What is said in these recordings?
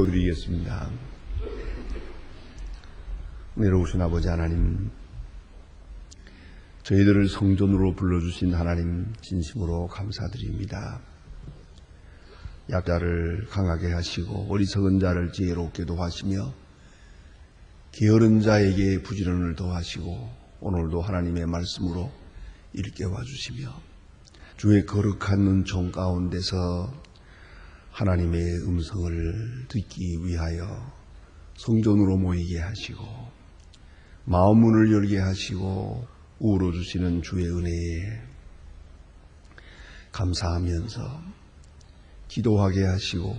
드리겠습니다. 내려오신 아버지 하나님, 저희들을 성전으로 불러주신 하나님 진심으로 감사드립니다. 약자를 강하게 하시고 어리석은 자를 지혜롭게 도하시며 게으른 자에게 부지런을 더하시고 오늘도 하나님의 말씀으로 일깨워 주시며 주의 거룩한 은총 가운데서 하나님의 음성을 듣기 위하여 성전으로 모이게 하시고 마음문을 열게 하시고 우러주시는 주의 은혜에 감사하면서 기도하게 하시고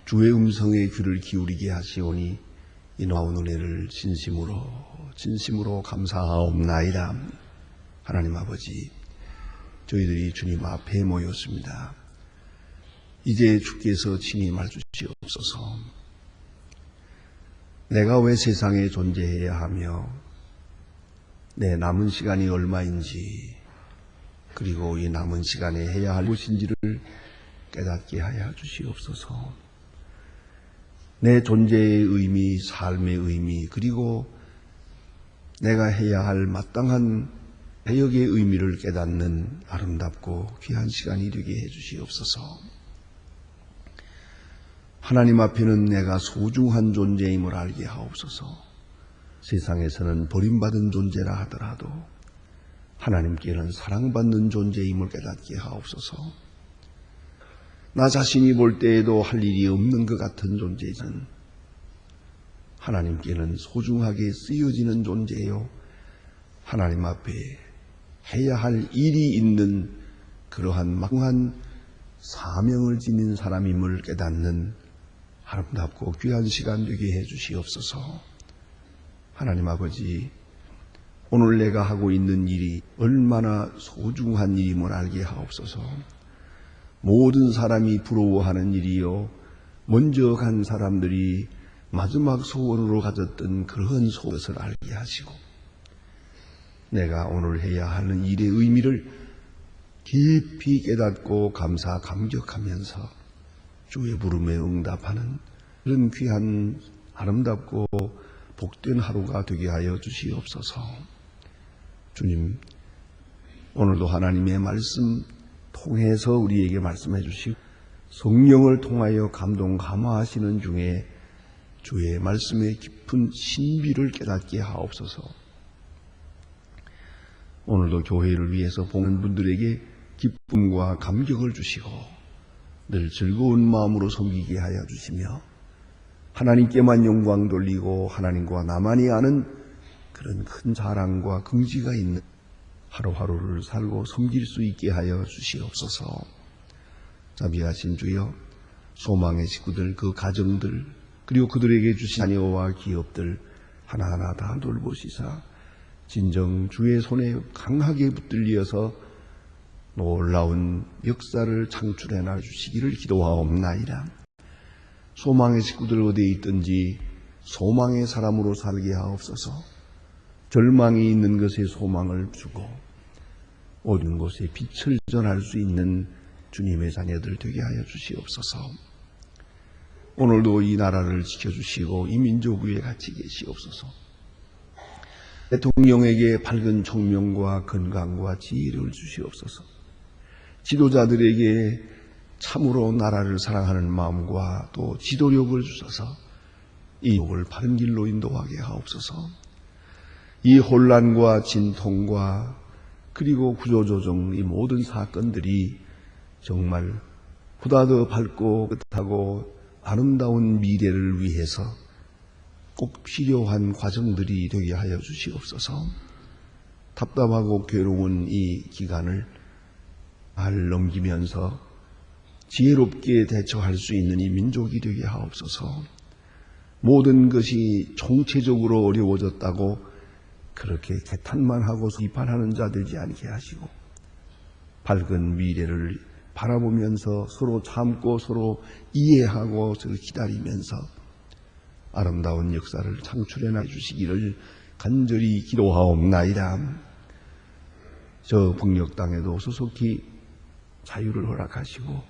주의 음성에 귀를 기울이게 하시오니 이 나온 은혜를 진심으로 감사하옵나이다. 하나님 아버지, 저희들이 주님 앞에 모였습니다. 이제 주께서 친히 말주시옵소서. 내가 왜 세상에 존재해야 하며 내 남은 시간이 얼마인지, 그리고 이 남은 시간에 해야 할 무엇인지를 깨닫게 하여 주시옵소서. 내 존재의 의미, 삶의 의미, 그리고 내가 해야 할 마땅한 배역의 의미를 깨닫는 아름답고 귀한 시간이 되게 해 주시옵소서. 하나님 앞에는 내가 소중한 존재임을 알게 하옵소서. 세상에서는 버림받은 존재라 하더라도 하나님께는 사랑받는 존재임을 깨닫게 하옵소서. 나 자신이 볼 때에도 할 일이 없는 것 같은 존재는 하나님께는 소중하게 쓰여지는 존재요, 하나님 앞에 해야 할 일이 있는 그러한 막강한 사명을 지닌 사람임을 깨닫는 아름답고 귀한 시간 되게 해 주시옵소서. 하나님 아버지, 오늘 내가 하고 있는 일이 얼마나 소중한 일임을 알게 하옵소서. 모든 사람이 부러워하는 일이요, 먼저 간 사람들이 마지막 소원으로 가졌던 그런 소원을 알게 하시고 내가 오늘 해야 하는 일의 의미를 깊이 깨닫고 감격하면서 주의 부름에 응답하는 그런 귀한 아름답고 복된 하루가 되게 하여 주시옵소서. 주님, 오늘도 하나님의 말씀 통해서 우리에게 말씀해 주시고 성령을 통하여 감동 감화하시는 중에 주의 말씀의 깊은 신비를 깨닫게 하옵소서. 오늘도 교회를 위해서 보는 분들에게 기쁨과 감격을 주시고 늘 즐거운 마음으로 섬기게 하여 주시며 하나님께만 영광 돌리고 하나님과 나만이 아는 그런 큰 자랑과 긍지가 있는 하루하루를 살고 섬길 수 있게 하여 주시옵소서. 자비하신 주여, 소망의 식구들, 그 가정들, 그리고 그들에게 주신 자녀와 기업들 하나하나 다 돌보시사 진정 주의 손에 강하게 붙들려서 놀라운 역사를 창출해 놔주시기를 기도하옵나이다. 소망의 식구들 어디에 있든지 소망의 사람으로 살게 하옵소서. 절망이 있는 것에 소망을 주고 어두운 곳에 빛을 전할 수 있는 주님의 자녀들 되게 하여 주시옵소서. 오늘도 이 나라를 지켜주시고 이 민족 위에 같이 계시옵소서. 대통령에게 밝은 총명과 건강과 지혜를 주시옵소서. 지도자들에게 참으로 나라를 사랑하는 마음과 또 지도력을 주셔서 이 민족을 바른 길로 인도하게 하옵소서. 이 혼란과 진통과 그리고 구조조정 이 모든 사건들이 정말 보다 더 밝고 끝하고 아름다운 미래를 위해서 꼭 필요한 과정들이 되게 하여 주시옵소서. 답답하고 괴로운 이 기간을 잘 넘기면서 지혜롭게 대처할 수 있는 이 민족이 되게 하옵소서. 모든 것이 총체적으로 어려워졌다고 그렇게 개탄만 하고 비판하는 자 되지 않게 하시고 밝은 미래를 바라보면서 서로 참고 서로 이해하고 서로 기다리면서 아름다운 역사를 창출해 주시기를 간절히 기도하옵나이다. 저 북녘 땅에도 소속히 자유를 허락하시고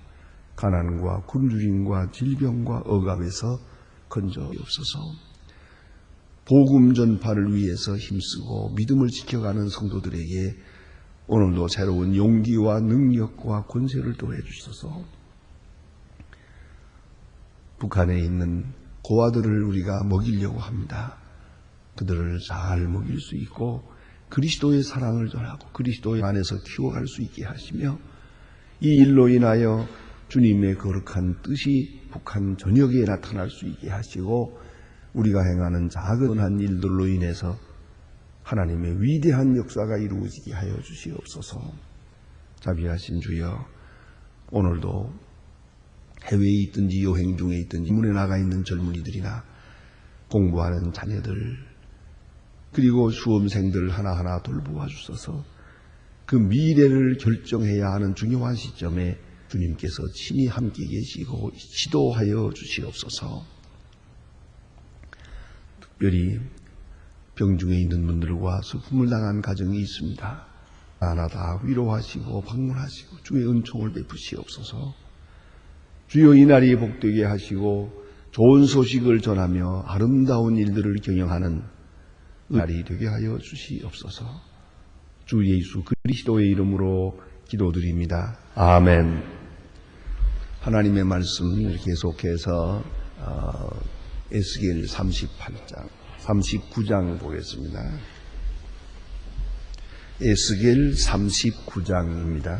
가난과 굶주림과 질병과 억압에서 건져옵소서. 복음 전파를 위해서 힘쓰고 믿음을 지켜가는 성도들에게 오늘도 새로운 용기와 능력과 권세를 더해 주셔서 북한에 있는 고아들을 우리가 먹이려고 합니다. 그들을 잘 먹일 수 있고 그리스도의 사랑을 전하고 그리스도의 안에서 키워갈 수 있게 하시며 이 일로 인하여 주님의 거룩한 뜻이 북한 전역에 나타날 수 있게 하시고 우리가 행하는 작은 한 일들로 인해서 하나님의 위대한 역사가 이루어지게 하여 주시옵소서. 자비하신 주여, 오늘도 해외에 있든지 여행 중에 있든지 문에 나가 있는 젊은이들이나 공부하는 자녀들 그리고 수험생들 하나하나 돌보아 주셔서 그 미래를 결정해야 하는 중요한 시점에 주님께서 친히 함께 계시고 지도하여 주시옵소서. 특별히 병중에 있는 분들과 슬픔을 당한 가정이 있습니다. 하나 다 위로하시고 방문하시고 주의 은총을 베푸시옵소서. 주여 이날이 복되게 하시고 좋은 소식을 전하며 아름다운 일들을 경영하는 날이 되게 하여 주시옵소서. 주 예수 그리스도의 이름으로 기도드립니다. 아멘. 하나님의 말씀을 계속해서 에스겔 38장, 39장 보겠습니다. 에스겔 39장입니다.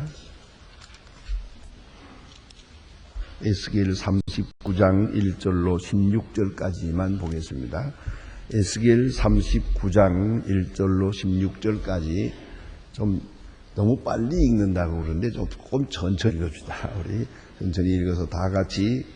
에스겔 39장 1절로 16절까지만 보겠습니다. 에스겔 39장 1절로 16절까지 좀 너무 빨리 읽는다고 그러는데 조금 천천히 읽읍시다. 우리 천천히 읽어서 다 같이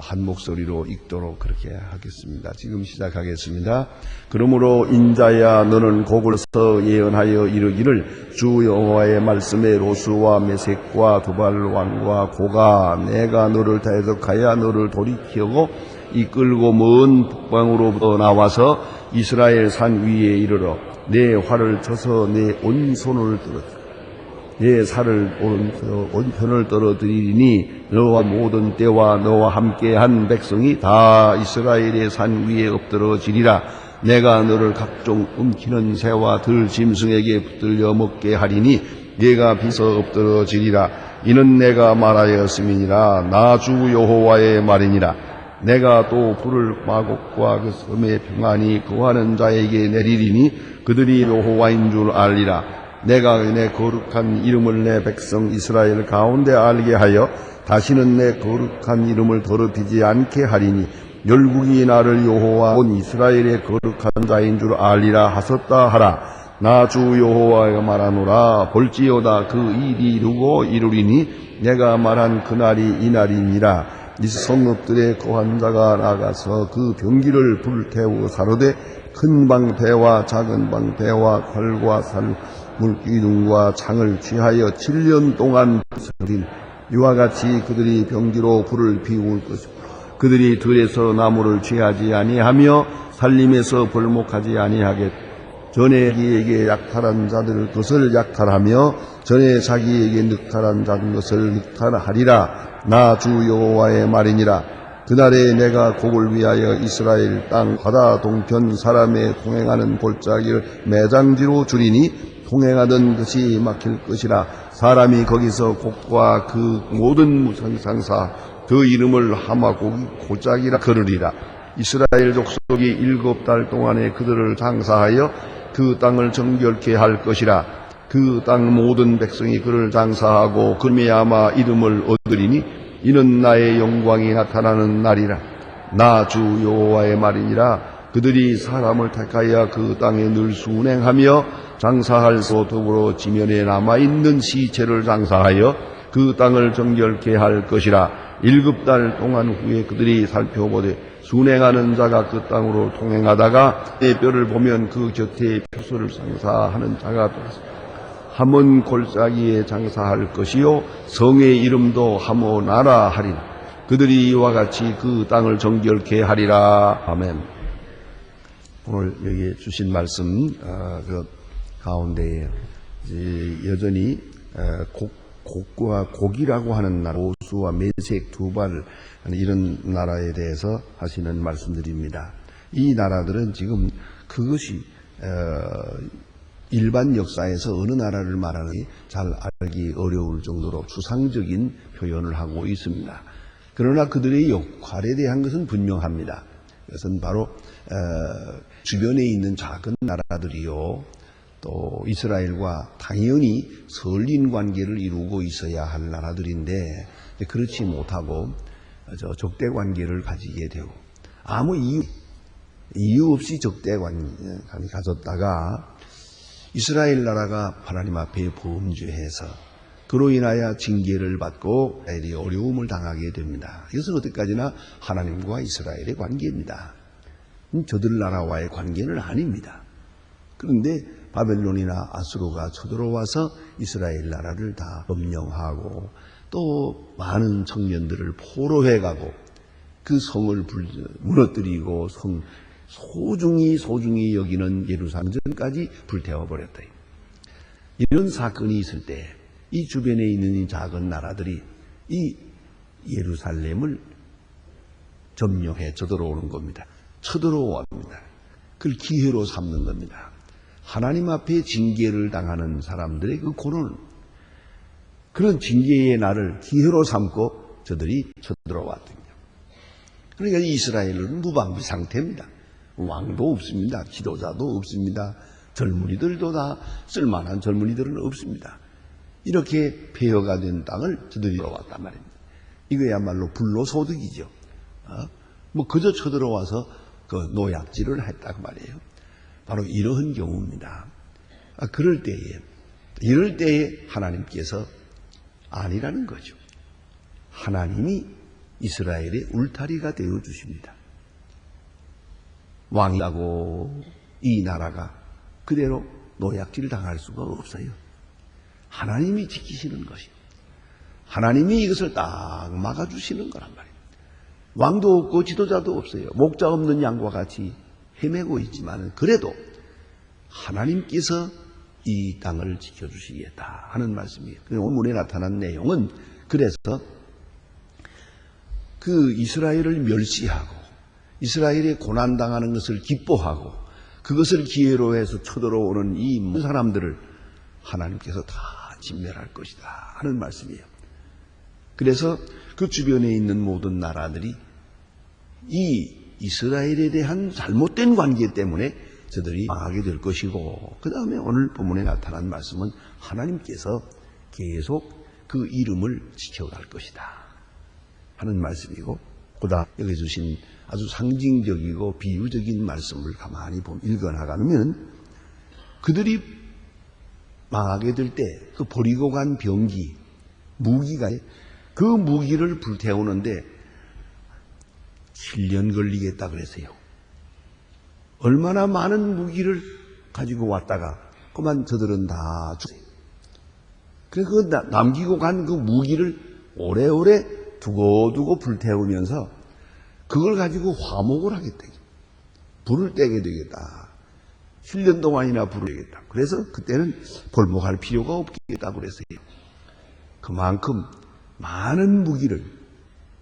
한 목소리로 읽도록 그렇게 하겠습니다. 지금 시작하겠습니다. 그러므로 인자야 너는 곡을서 예언하여 이르기를 주 여호와의 말씀에 로스와 메섹과 두발 왕과 고가 내가 너를 대적하여 너를 돌이키고 이끌고 먼 북방으로부터 나와서 이스라엘 산 위에 이르러 내 활을 쳐서 내 온손을 떨어뜨려 내 살을 온편을 떨어뜨리니 너와 모든 때와 너와 함께한 백성이 다 이스라엘의 산 위에 엎드러지리라. 내가 너를 각종 움키는 새와 들 짐승에게 붙들려 먹게 하리니 네가 비서 엎드러지리라. 이는 내가 말하였음이니라. 나 주 여호와의 말이니라. 내가 또 불을 마곡과 그 섬에 평안히 거하는 자에게 내리리니 그들이 여호와인 줄 알리라. 내가 내 거룩한 이름을 내 백성 이스라엘 가운데 알게 하여 다시는 내 거룩한 이름을 더럽히지 않게 하리니 열국이 나를 여호와 온 이스라엘의 거룩한 자인 줄 알리라 하셨다 하라. 나 주 여호와가 말하노라. 볼지어다 그 일이 이루고 이루리니 내가 말한 그날이 이날이니라. 이 성읍들의 거한 자가 나가서 그 병기를 불태워 사르되 큰 방패와 작은 방패와 활과 살 물기둥과 창을 취하여 7년 동안 부서린 이와 같이 그들이 병기로 불을 피울 것이고 그들이 들에서 나무를 취하지 아니하며 살림에서 벌목하지 아니하겠. 전에 자기에게 약탈한 자들 것을 약탈하며 전에 자기에게 늑탈한 자들 것을 늑탈하리라. 나 주 여호와의 말이니라. 그날에 내가 곡을 위하여 이스라엘 땅 바다 동편 사람의 통행하는 골짜기를 매장지로 주리니 통행하던 것이 막힐 것이라. 사람이 거기서 곡과 그 모든 무상상사 그 이름을 하마곡 골짜기라 걸으리라. 이스라엘 족속이 7달 동안에 그들을 장사하여 그 땅을 정결케 할 것이라. 그 땅 모든 백성이 그를 장사하고 그미야마 이름을 얻으리니 이는 나의 영광이 나타나는 날이라. 나 주 여호와의 말이니라. 그들이 사람을 택하여 그 땅에 늘 순행하며 장사할 소 더불어 지면에 남아있는 시체를 장사하여 그 땅을 정결케 할 것이라. 7달 동안 후에 그들이 살펴보되 순행하는 자가 그 땅으로 통행하다가 내 뼈를 보면 그 곁에 표소를 장사하는 자가 하몬 골짜기에 장사할 것이요 성의 이름도 하모나라 하리라. 그들이 이와 같이 그 땅을 정결케 하리라. 아멘. 오늘 여기 주신 말씀 그 가운데에 여전히 곡 곡이라고 하는 나라, 오수와 메색, 두발 이런 나라에 대해서 하시는 말씀들입니다. 이 나라들은 지금 그것이 일반 역사에서 어느 나라를 말하는지 잘 알기 어려울 정도로 추상적인 표현을 하고 있습니다. 그러나 그들의 역할에 대한 것은 분명합니다. 그것은 바로 주변에 있는 작은 나라들이요, 또 이스라엘과 당연히 설린 관계를 이루고 있어야 할 나라들인데 그렇지 못하고 적대 관계를 가지게 되고 아무 이유 없이 적대 관계를 가졌다가 이스라엘 나라가 하나님 앞에 범죄해서 그로 인하여 징계를 받고 이스라엘이 어려움을 당하게 됩니다. 이것은 어디까지나 하나님과 이스라엘의 관계입니다. 저들 나라와의 관계는 아닙니다. 그런데 바벨론이나 아수르가 쳐들어와서 이스라엘 나라를 다 점령하고 또 많은 청년들을 포로해가고 그 성을 무너뜨리고 소중히 여기는 예루살렘까지 불태워버렸다. 이런 사건이 있을 때 이 주변에 있는 이 작은 나라들이 이 예루살렘을 점령해 쳐들어오는 겁니다. 쳐들어옵니다. 그걸 기회로 삼는 겁니다. 하나님 앞에 징계를 당하는 사람들의 그 고난, 그런 징계의 날을 기회로 삼고 저들이 쳐들어왔거든요. 그러니까 이스라엘은 무방비 상태입니다. 왕도 없습니다. 지도자도 없습니다. 젊은이들도 다 쓸만한 젊은이들은 없습니다. 이렇게 폐허가 된 땅을 저들이 들어왔단 말입니다. 이거야말로 불로소득이죠. 그저 쳐들어와서 그 노약질을 했다고 말이에요. 바로 이러한 경우입니다. 이럴 때에 하나님께서 아니라는 거죠. 하나님이 이스라엘의 울타리가 되어 주십니다. 왕이라고 이 나라가 그대로 노약질 당할 수가 없어요. 하나님이 지키시는 것이요. 하나님이 이것을 딱 막아주시는 거란 말이에요. 왕도 없고 지도자도 없어요. 목자 없는 양과 같이 헤매고 있지만 그래도 하나님께서 이 땅을 지켜주시겠다 하는 말씀이에요. 오늘에 나타난 내용은 그래서 그 이스라엘을 멸시하고 이스라엘이 고난당하는 것을 기뻐하고 그것을 기회로 해서 쳐들어오는 이 모든 사람들을 하나님께서 다 진멸할 것이다 하는 말씀이에요. 그래서 그 주변에 있는 모든 나라들이 이 이스라엘에 대한 잘못된 관계 때문에 저들이 망하게 될 것이고, 그 다음에 오늘 본문에 나타난 말씀은 하나님께서 계속 그 이름을 지켜갈 것이다 하는 말씀이고, 그다음 여기 주신 아주 상징적이고 비유적인 말씀을 가만히 읽어나가면 그들이 망하게 될 때 그 버리고 간 병기, 무기가 그 무기를 불태우는데 7년 걸리겠다 그랬어요. 얼마나 많은 무기를 가지고 왔다가 그만 저들은 다 죽어요. 그래서 그 남기고 간 그 무기를 오래오래 두고두고 불태우면서 그걸 가지고 화목을 하겠다. 불을 떼게 되겠다. 7년 동안이나 불을 떼겠다. 그래서 그때는 벌목할 필요가 없겠다고 그랬어요. 그만큼 많은 무기를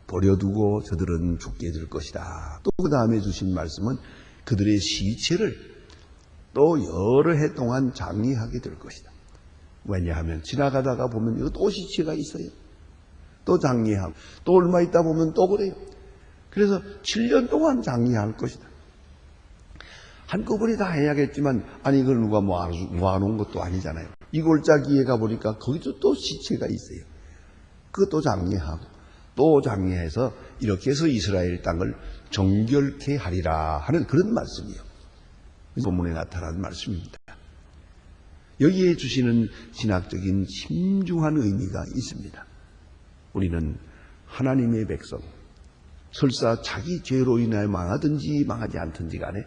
버려두고 저들은 죽게 될 것이다. 또 그 다음에 주신 말씀은 그들의 시체를 또 여러 해 동안 장리하게 될 것이다. 왜냐하면 지나가다가 보면 또 시체가 있어요. 또 장리하고 또 얼마 있다 보면 또 그래요. 그래서 7년 동안 장리할 것이다. 한꺼번에 다 해야겠지만 아니 그걸 누가 모아놓은 것도 아니잖아요. 이 골짜기에 가보니까 거기도 또 시체가 있어요. 그것도 장리하고 또 장리해서 이렇게 해서 이스라엘 땅을 정결케 하리라 하는 그런 말씀이에요. 본문에 나타난 말씀입니다. 여기에 주시는 신학적인 심중한 의미가 있습니다. 우리는 하나님의 백성, 설사 자기 죄로 인하여 망하든지 망하지 않든지 간에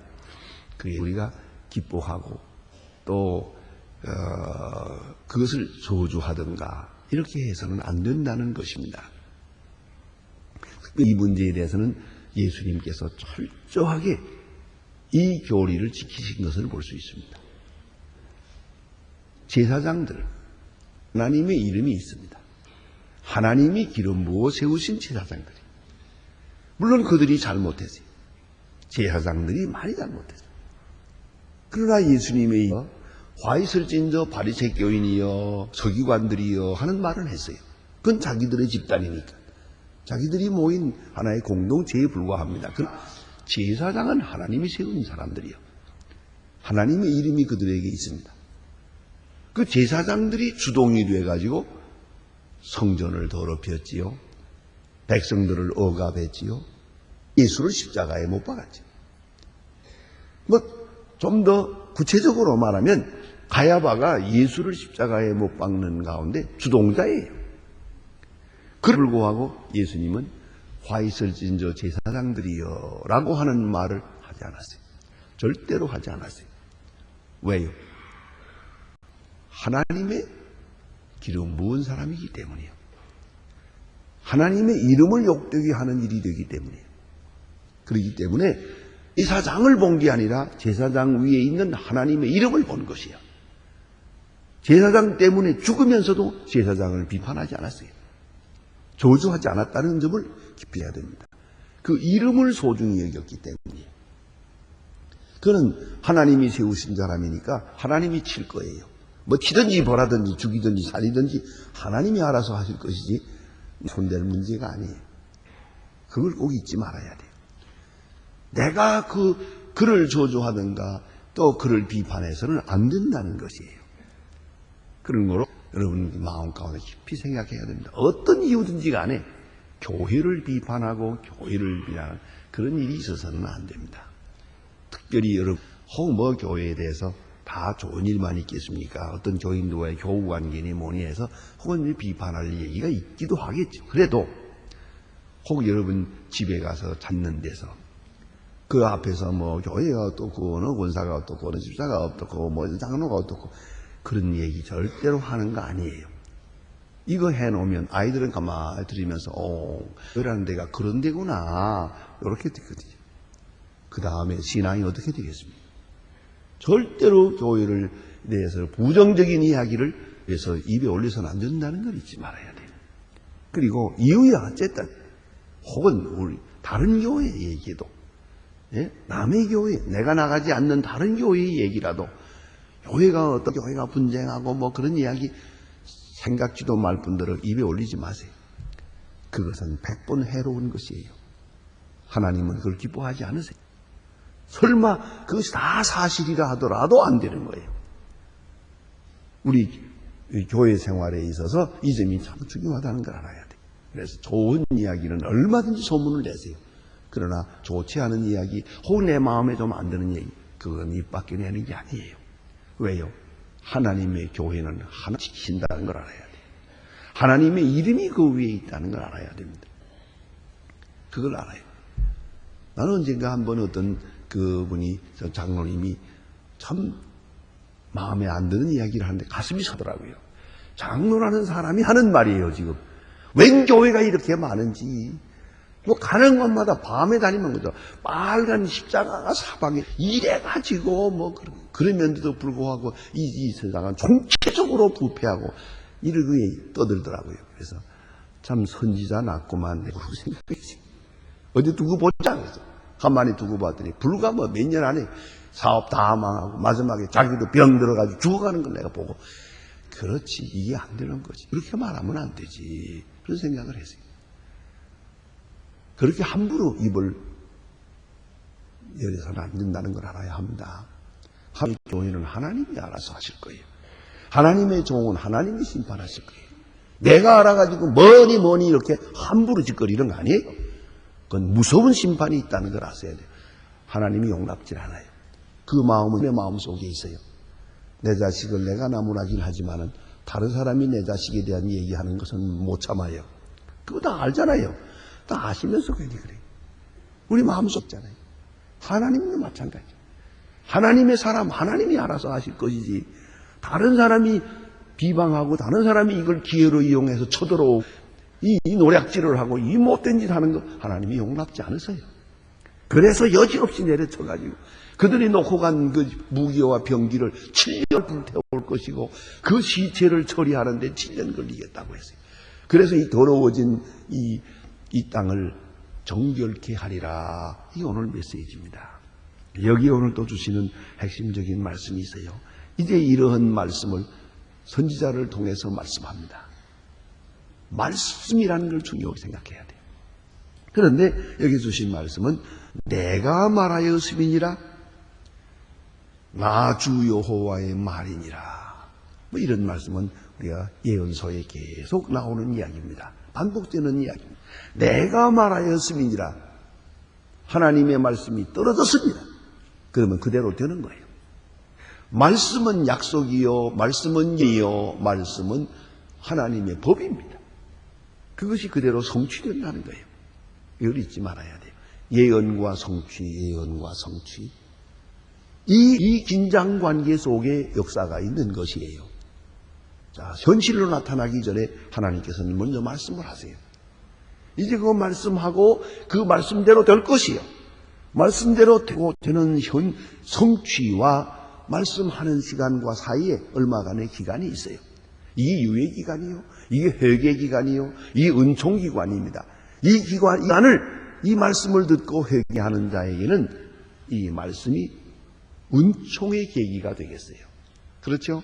우리가 기뻐하고 또 그것을 저주하든가 이렇게 해서는 안 된다는 것입니다. 이 문제에 대해서는 예수님께서 철저하게 이 교리를 지키신 것을 볼 수 있습니다. 제사장들, 하나님의 이름이 있습니다. 하나님이 기름 부어 세우신 제사장들이. 물론 그들이 잘못했어요. 제사장들이 많이 잘못했어요. 그러나 예수님의 화 있을진 저 바리새 교인이여 서기관들이여 하는 말을 했어요. 그건 자기들의 집단이니까. 자기들이 모인 하나의 공동체에 불과합니다. 그 제사장은 하나님이 세운 사람들이요. 하나님의 이름이 그들에게 있습니다. 그 제사장들이 주동이 돼가지고 성전을 더럽혔지요. 백성들을 억압했지요. 예수를 십자가에 못 박았죠. 좀 더 구체적으로 말하면 가야바가 예수를 십자가에 못 박는 가운데 주동자예요. 그럼에도 불구하고 예수님은 화 있을진 저 제사장들이여 라고 하는 말을 하지 않았어요. 절대로 하지 않았어요. 왜요? 하나님의 기름 부은 사람이기 때문이에요. 하나님의 이름을 욕되게 하는 일이 되기 때문이에요. 그렇기 때문에 제사장을 본 게 아니라 제사장 위에 있는 하나님의 이름을 본 것이에요. 제사장 때문에 죽으면서도 제사장을 비판하지 않았어요. 저주하지 않았다는 점을 깊이 해야 됩니다. 그 이름을 소중히 여겼기 때문이에요. 그는 하나님이 세우신 사람이니까 하나님이 칠 거예요. 치든지 벌하든지 죽이든지 살리든지 하나님이 알아서 하실 것이지 손댈 문제가 아니에요. 그걸 꼭 잊지 말아야 돼요. 내가 그를 저주하든가 또 그를 비판해서는 안 된다는 것이에요. 그런 거로 여러분 마음 가운데 깊이 생각해야 됩니다. 어떤 이유든지 간에 교회를 비판하고 교회를 비난하는 그런 일이 있어서는 안 됩니다. 특별히 여러분 혹 교회에 대해서 다 좋은 일만 있겠습니까? 어떤 교인들과의 교우 관계니 뭐니 해서 혹은 비판할 얘기가 있기도 하겠죠. 그래도 혹 여러분 집에 가서 찾는 데서 그 앞에서 교회가 어떻고 어느 권사가 어떻고 어느 집사가 어떻고 장로가 어떻고 그런 얘기 절대로 하는 거 아니에요. 이거 해놓으면 아이들은 가만히 들으면서 교회라는 데가 그런 데구나 이렇게 듣거든요. 그 다음에 신앙이 어떻게 되겠습니까? 절대로 교회를 대해서 부정적인 이야기를 해서 입에 올려서는 안 된다는 걸 잊지 말아야 돼요. 그리고 이유야 어쨌든 혹은 우리 다른 교회 얘기도 남의 교회 내가 나가지 않는 다른 교회의 얘기라도 교회가 어떤 교회가 분쟁하고 그런 이야기 생각지도 말 분들을 입에 올리지 마세요. 그것은 100번 해로운 것이에요. 하나님은 그걸 기뻐하지 않으세요. 설마 그것이 다 사실이라 하더라도 안 되는 거예요. 우리 교회 생활에 있어서 이 점이 참 중요하다는 걸 알아야 돼요. 그래서 좋은 이야기는 얼마든지 소문을 내세요. 그러나 좋지 않은 이야기, 혹은 내 마음에 좀 안 드는 얘기, 그건 입 밖에 내는 게 아니에요. 왜요? 하나님의 교회는 하나 지킨다는 걸 알아야 돼요. 하나님의 이름이 그 위에 있다는 걸 알아야 됩니다. 그걸 알아요. 나는 언젠가 한번 어떤 그분이, 장로님이 참 마음에 안 드는 이야기를 하는데 가슴이 서더라고요. 장로라는 사람이 하는 말이에요, 지금. 웬 교회가 이렇게 많은지. 가는 곳마다 밤에 다니면 그죠. 빨간 십자가가 사방에 이래가지고 그러면서도 불구하고 이 세상은 총체적으로 부패하고 이러고 떠들더라고요. 그래서 참 선지자 났구만 내가 생각했지. 어디 두고 보자 그래서 가만히 두고 봤더니 불과 몇 년 안에 사업 다 망하고 마지막에 자기도 병 들어가지고 죽어가는 걸 내가 보고 그렇지 이게 안 되는 거지. 그렇게 말하면 안 되지. 그런 생각을 했어요. 그렇게 함부로 입을 열어서는 안 된다는 걸 알아야 합니다. 하나님의 교회는 하나님이 알아서 하실 거예요. 하나님의 종은 하나님이 심판하실 거예요. 내가 알아가지고 뭐니 이렇게 함부로 짓거리는 거 아니에요. 그건 무서운 심판이 있다는 걸 아셔야 돼요. 하나님이 용납질 않아요. 그 마음은 내 마음 속에 있어요. 내 자식을 내가 나무라긴 하지만은 다른 사람이 내 자식에 대한 얘기하는 것은 못 참아요. 그거 다 알잖아요. 다 아시면서 괜히 그래요. 우리 마음속 있잖아요. 하나님도 마찬가지. 하나님의 사람, 하나님이 알아서 하실 것이지. 다른 사람이 비방하고 다른 사람이 이걸 기회로 이용해서 쳐들어오고 이 노략질을 하고 이 못된 짓 하는 거 하나님이 용납지 않으세요. 그래서 여지없이 내려쳐가지고 그들이 놓고 간 그 무기와 병기를 7년 불태울 것이고 그 시체를 처리하는데 7년 걸리겠다고 했어요. 그래서 이 더러워진 이 땅을 정결케 하리라. 이게 오늘 메시지입니다. 여기 오늘 또 주시는 핵심적인 말씀이 있어요. 이제 이러한 말씀을 선지자를 통해서 말씀합니다. 말씀이라는 걸 중요하게 생각해야 돼요. 그런데 여기 주신 말씀은 내가 말하였음이니라, 나 주 여호와의 말이니라. 뭐 이런 말씀은 우리가 예언서에 계속 나오는 이야기입니다. 반복되는 이야기입니다. 내가 말하였음이니라. 하나님의 말씀이 떨어졌습니다. 그러면 그대로 되는 거예요. 말씀은 약속이요, 말씀은 예요, 말씀은 하나님의 법입니다. 그것이 그대로 성취된다는 거예요. 이걸 잊지 말아야 돼요. 예언과 성취, 예언과 성취. 이 긴장 관계 속에 역사가 있는 것이에요. 자, 현실로 나타나기 전에 하나님께서는 먼저 말씀을 하세요. 이제 그 말씀하고 그 말씀대로 될 것이요. 말씀대로 되는 성취와 말씀하는 시간과 사이에 얼마간의 기간이 있어요. 이게 유예 기간이요, 이게 회개 기간이요, 이게 은총 기간입니다. 이 기간을, 이 말씀을 듣고 회개하는 자에게는 이 말씀이 은총의 계기가 되겠어요. 그렇죠?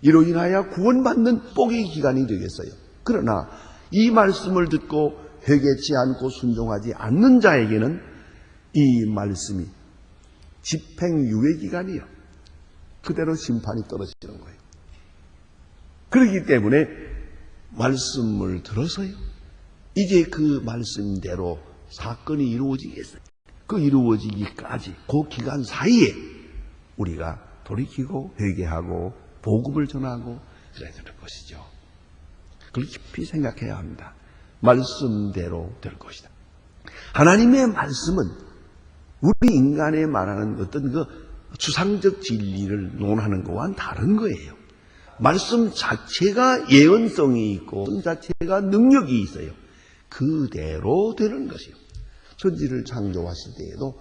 이로 인하여 구원받는 복의 기간이 되겠어요. 그러나 이 말씀을 듣고 회개치 않고 순종하지 않는 자에게는 이 말씀이 집행유예 기간이요, 그대로 심판이 떨어지는 거예요. 그렇기 때문에 말씀을 들어서요, 이제 그 말씀대로 사건이 이루어지겠어요. 그 이루어지기까지 그 기간 사이에 우리가 돌이키고 회개하고 복음을 전하고 그래야 되는 것이죠. 그걸 깊이 생각해야 합니다. 말씀대로 될 것이다. 하나님의 말씀은 우리 인간에 말하는 어떤 그 추상적 진리를 논하는 것과는 다른 거예요. 말씀 자체가 예언성이 있고 말씀 자체가 능력이 있어요. 그대로 되는 것이요. 천지를 창조하실 때에도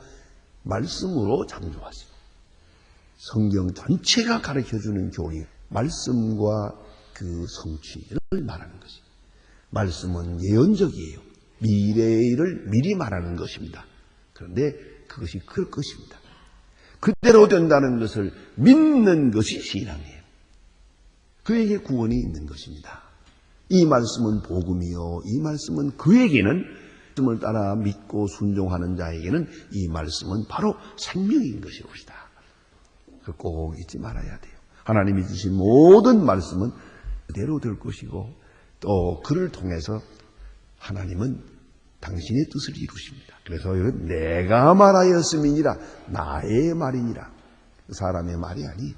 말씀으로 창조하시고 성경 전체가 가르쳐주는 교리, 말씀과 그 성취를 말하는 것이에요. 말씀은 예언적이에요. 미래의 일을 미리 말하는 것입니다. 그런데 그것이 그럴 것입니다. 그대로 된다는 것을 믿는 것이 신앙이에요. 그에게 구원이 있는 것입니다. 이 말씀은 복음이요, 이 말씀은 그에게는, 말씀을 따라 믿고 순종하는 자에게는 이 말씀은 바로 생명인 것이옵니다. 꼭 잊지 말아야 돼요. 하나님이 주신 모든 말씀은 그대로 될 것이고 또 그를 통해서 하나님은 당신의 뜻을 이루십니다. 그래서 이건 내가 말하였음이니라, 나의 말이니라. 사람의 말이 아니,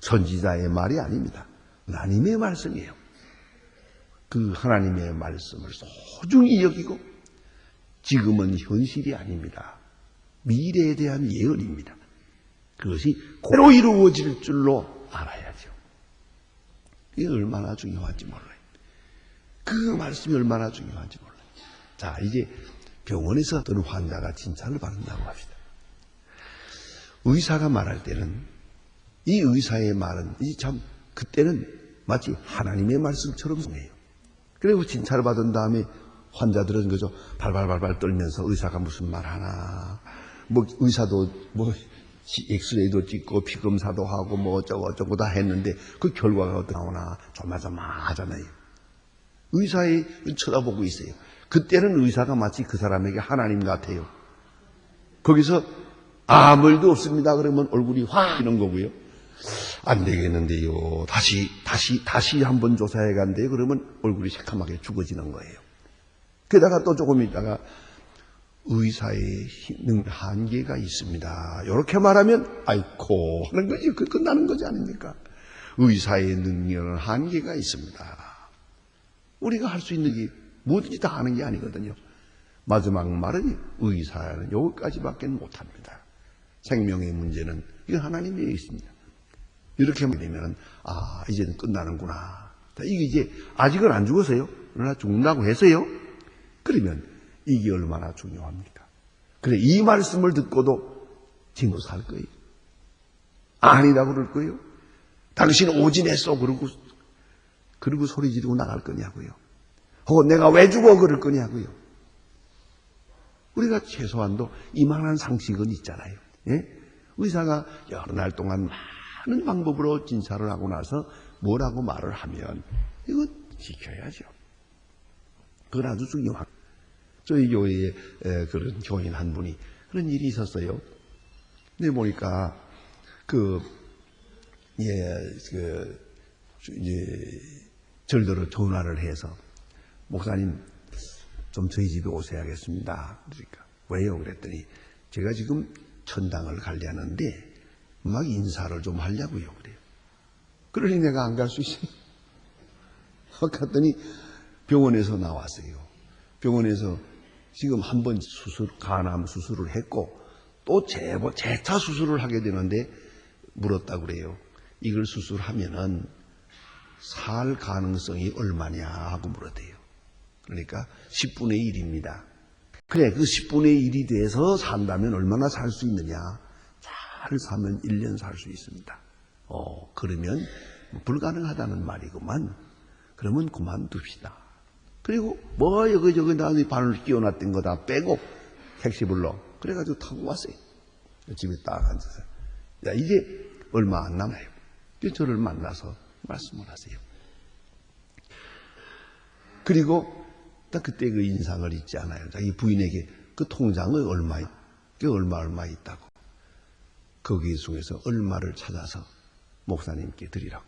선지자의 말이 아닙니다. 하나님의 말씀이에요. 그 하나님의 말씀을 소중히 여기고 지금은 현실이 아닙니다. 미래에 대한 예언입니다. 그것이 그대로 이루어질 줄로 알아야죠. 이게 얼마나 중요한지 몰라요. 그 말씀이 얼마나 중요한지 몰라요. 자, 이제 병원에서 어떤 환자가 진찰을 받는다고 합시다. 의사가 말할 때는 이 의사의 말은 참 그때는 마치 하나님의 말씀처럼 해요. 그리고 진찰을 받은 다음에 환자들은 그저 발발발발 떨면서 의사가 무슨 말 하나, 뭐 의사도 뭐 엑스레이도 찍고 피검사도 하고 뭐 어쩌고 다 했는데 그 결과가 어떻게 나오나 조마조마하잖아요. 의사의 쳐다보고 있어요. 그때는 의사가 마치 그 사람에게 하나님 같아요. 거기서 아무 일도 없습니다 그러면 얼굴이 확 피는 거고요. 안 되겠는데요, 다시 한번 조사해 간대요 그러면 얼굴이 새카맣게 죽어지는 거예요. 게다가 또 조금 있다가 의사의 한계가 있습니다, 이렇게 말하면 아이코 하는 거지. 그 끝나는 거지 아닙니까? 의사의 능력은 한계가 있습니다. 우리가 할 수 있는 게 뭐든지 다 하는 게 아니거든요. 마지막 말은 의사는 여기까지밖에 못합니다. 생명의 문제는 이건 하나님에 있습니다. 이렇게 되면 이제는 끝나는구나. 이게 이제 아직은 안 죽었어요. 그러나 죽는다고 해서요. 그러면 이게 얼마나 중요합니까? 그래, 이 말씀을 듣고도 진고 살 거예요. 아니라고 그럴 거예요. 당신 오진했어 그러고 그리고 소리 지르고 나갈 거냐고요. 혹은 내가 왜 죽어 그럴 거냐고요. 우리가 최소한도 이만한 상식은 있잖아요. 예? 의사가 여러 날 동안 많은 방법으로 진찰을 하고 나서 뭐라고 말을 하면 이거 지켜야죠. 그건 아주 중요한. 저희 교회에 그런 교인 한 분이 그런 일이 있었어요. 근데 보니까 절대로 전화를 해서 목사님 좀 저희 집에 오셔야겠습니다. 그러니까 왜요? 그랬더니 제가 지금 천당을 가려는데 막 인사를 좀 하려고요. 그래요. 그러니 내가 안 갈 수 있어요. 갔더니 병원에서 나왔어요. 병원에서 지금 한 번 간암 수술을 했고 또 재차 수술을 하게 되는데 물었다고 그래요. 이걸 수술하면은 살 가능성이 얼마냐 하고 물었대요. 그러니까 10분의 1입니다. 그래, 그 10분의 1이 돼서 산다면 얼마나 살 수 있느냐? 잘 사면 1년 살 수 있습니다. 그러면 불가능하다는 말이구만. 그러면 그만둡시다. 그리고 여기저기 나중에 바늘 끼워놨던 거 다 빼고 택시불러. 그래가지고 타고 왔어요. 집에 딱 앉아서. 야, 이제 얼마 안 남아요. 저를 만나서 말씀을 하세요. 그리고 딱 그때 그 인상을 잊지 않아요. 자기 부인에게 그 통장에 얼마 있다고. 거기 중에서 얼마를 찾아서 목사님께 드리라고.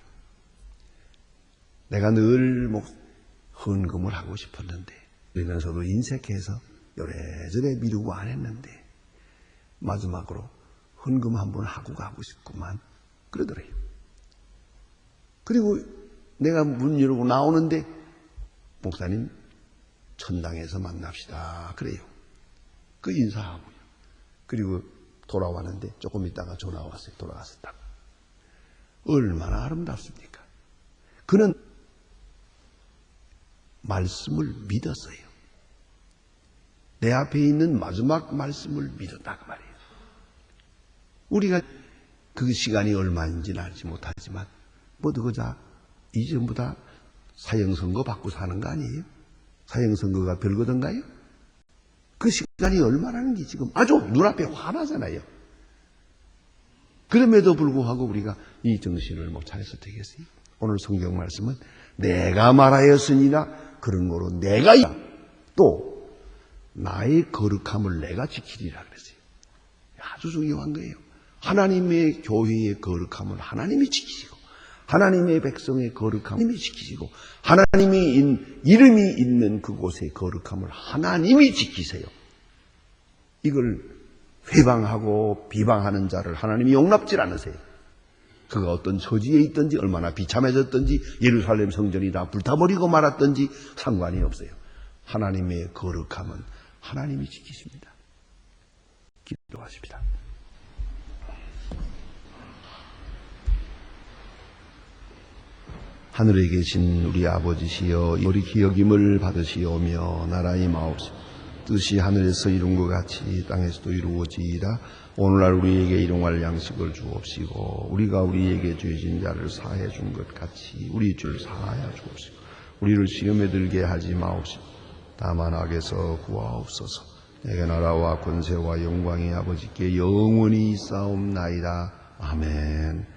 내가 늘 헌금을 하고 싶었는데 그러면서도 인색해서 요래저래 미루고 안 했는데 마지막으로 헌금 한번 하고 가고 싶구만 그러더래요. 그리고 내가 문 열고 나오는데 목사님 천당에서 만납시다 그래요. 그 인사하고요. 그리고 돌아왔는데 조금 있다가 전화 왔어요. 돌아갔었다고. 얼마나 아름답습니까? 그는 말씀을 믿었어요. 내 앞에 있는 마지막 말씀을 믿었다고 말이에요. 우리가 그 시간이 얼마인지는 알지 못하지만 그자 이전보다 사형선고 받고 사는 거 아니에요? 사형선고가 별거던가요? 그 시간이 얼마라는 게 지금 아주 눈앞에 환하잖아요. 그럼에도 불구하고 우리가 이 정신을 못 차려서 되겠어요? 오늘 성경 말씀은 내가 말하였으니라 그런 거로 내가 또 나의 거룩함을 내가 지키리라 그랬어요. 아주 중요한 거예요. 하나님의 교회의 거룩함을 하나님이 지키시고 하나님의 백성의 거룩함을 하나님이 지키시고 하나님이 이름이 있는 그곳의 거룩함을 하나님이 지키세요. 이걸 회방하고 비방하는 자를 하나님이 용납질 않으세요. 그가 어떤 처지에 있든지 얼마나 비참해졌든지 예루살렘 성전이 다 불타버리고 말았든지 상관이 없어요. 하나님의 거룩함은 하나님이 지키십니다. 기도하십니다. 하늘에 계신 우리 아버지시여 우리 기억임을 받으시오며 나라의 마옵시고 뜻이 하늘에서 이룬 것 같이 땅에서도 이루어지이다. 오늘날 우리에게 일용할 양식을 주옵시고 우리가 우리에게 죄진 자를 사해 준 것 같이 우리 죄를 사하여 주옵시고 우리를 시험에 들게 하지 마옵시고 다만 악에서 구하옵소서. 내게 나라와 권세와 영광이 아버지께 영원히 있사옵나이다. 아멘.